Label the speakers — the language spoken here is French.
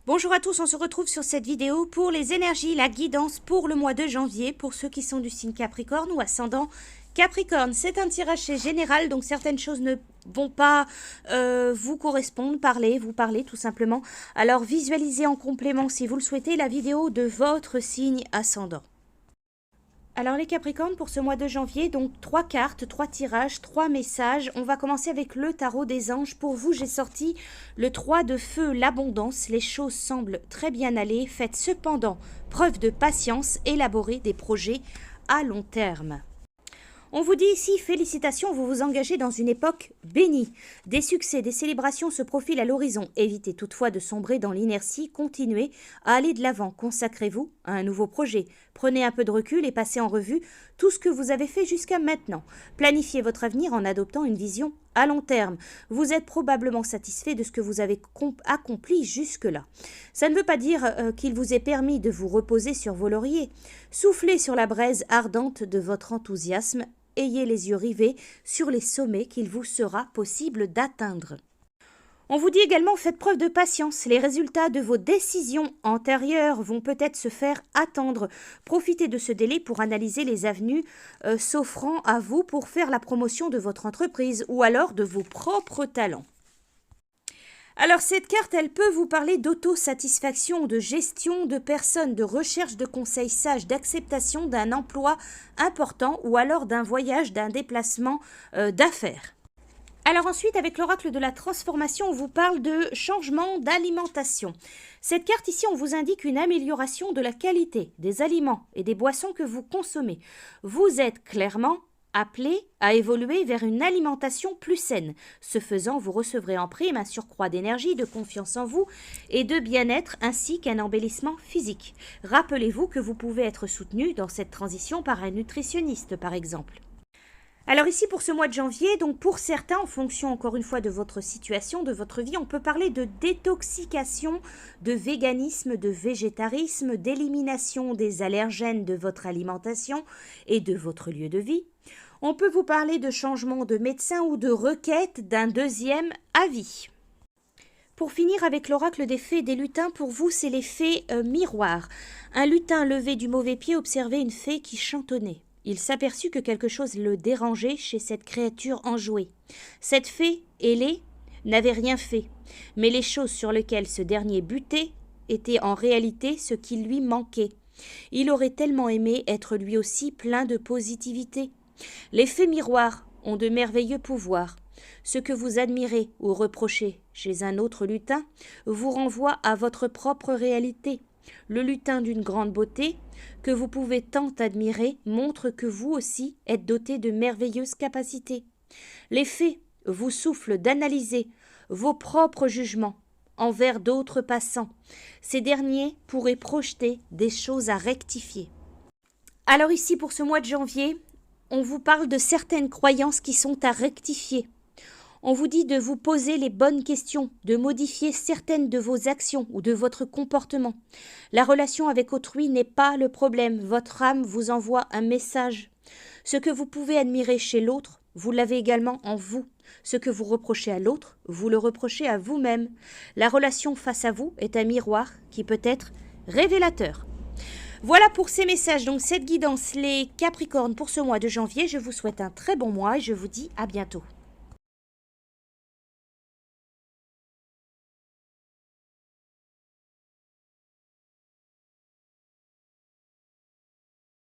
Speaker 1: Bonjour à tous, on se retrouve sur cette vidéo pour les énergies, la guidance pour le mois de janvier, pour ceux qui sont du signe Capricorne ou ascendant Capricorne. C'est un tirage général, donc certaines choses ne vont pas vous correspondre, vous parler tout simplement. Alors visualisez en complément, si vous le souhaitez, la vidéo de votre signe ascendant. Alors les Capricornes, pour ce mois de janvier, donc 3 cartes, 3 tirages, 3 messages. On va commencer avec le tarot des anges. Pour vous, j'ai sorti le 3 de feu, l'abondance. Les choses semblent très bien aller. Faites cependant preuve de patience, élaborez des projets à long terme. On vous dit ici, félicitations, vous vous engagez dans une époque bénie. Des succès, des célébrations se profilent à l'horizon. Évitez toutefois de sombrer dans l'inertie, continuez à aller de l'avant. Consacrez-vous à un nouveau projet. Prenez un peu de recul et passez en revue tout ce que vous avez fait jusqu'à maintenant. Planifiez votre avenir en adoptant une vision à long terme. Vous êtes probablement satisfait de ce que vous avez accompli jusque-là. Ça ne veut pas dire qu'il vous est permis de vous reposer sur vos lauriers. Soufflez sur la braise ardente de votre enthousiasme. Ayez les yeux rivés sur les sommets qu'il vous sera possible d'atteindre. On vous dit également, faites preuve de patience. Les résultats de vos décisions antérieures vont peut-être se faire attendre. Profitez de ce délai pour analyser les avenues s'offrant à vous pour faire la promotion de votre entreprise ou alors de vos propres talents. Alors cette carte, elle peut vous parler d'autosatisfaction, de gestion de personnes, de recherche de conseils sages, d'acceptation d'un emploi important ou alors d'un voyage, d'un déplacement d'affaires. Alors ensuite, avec l'oracle de la transformation, on vous parle de changement d'alimentation. Cette carte ici, on vous indique une amélioration de la qualité des aliments et des boissons que vous consommez. Vous êtes clairement appelé à évoluer vers une alimentation plus saine. Ce faisant, vous recevrez en prime un surcroît d'énergie, de confiance en vous et de bien-être ainsi qu'un embellissement physique. Rappelez-vous que vous pouvez être soutenu dans cette transition par un nutritionniste par exemple. Alors ici pour ce mois de janvier, donc pour certains, en fonction encore une fois de votre situation, de votre vie, on peut parler de détoxication, de véganisme, de végétarisme, d'élimination des allergènes de votre alimentation et de votre lieu de vie. On peut vous parler de changement de médecin ou de requête d'un deuxième avis. Pour finir avec l'oracle des fées et des lutins, pour vous, c'est les fées miroirs. Un lutin levé du mauvais pied observait une fée qui chantonnait. Il s'aperçut que quelque chose le dérangeait chez cette créature enjouée. Cette fée, ailée, n'avait rien fait, mais les choses sur lesquelles ce dernier butait étaient en réalité ce qui lui manquait. Il aurait tellement aimé être lui aussi plein de positivité. Les fées miroirs ont de merveilleux pouvoirs. Ce que vous admirez ou reprochez chez un autre lutin vous renvoie à votre propre réalité. Le lutin d'une grande beauté, que vous pouvez tant admirer, montre que vous aussi êtes doté de merveilleuses capacités. Les fées vous soufflent d'analyser vos propres jugements envers d'autres passants. Ces derniers pourraient projeter des choses à rectifier. Alors ici, pour ce mois de janvier, on vous parle de certaines croyances qui sont à rectifier. On vous dit de vous poser les bonnes questions, de modifier certaines de vos actions ou de votre comportement. La relation avec autrui n'est pas le problème. Votre âme vous envoie un message. Ce que vous pouvez admirer chez l'autre, vous l'avez également en vous. Ce que vous reprochez à l'autre, vous le reprochez à vous-même. La relation face à vous est un miroir qui peut être révélateur. Voilà pour ces messages, donc cette guidance, les Capricornes pour ce mois de janvier. Je vous souhaite un très bon mois et je vous dis à bientôt.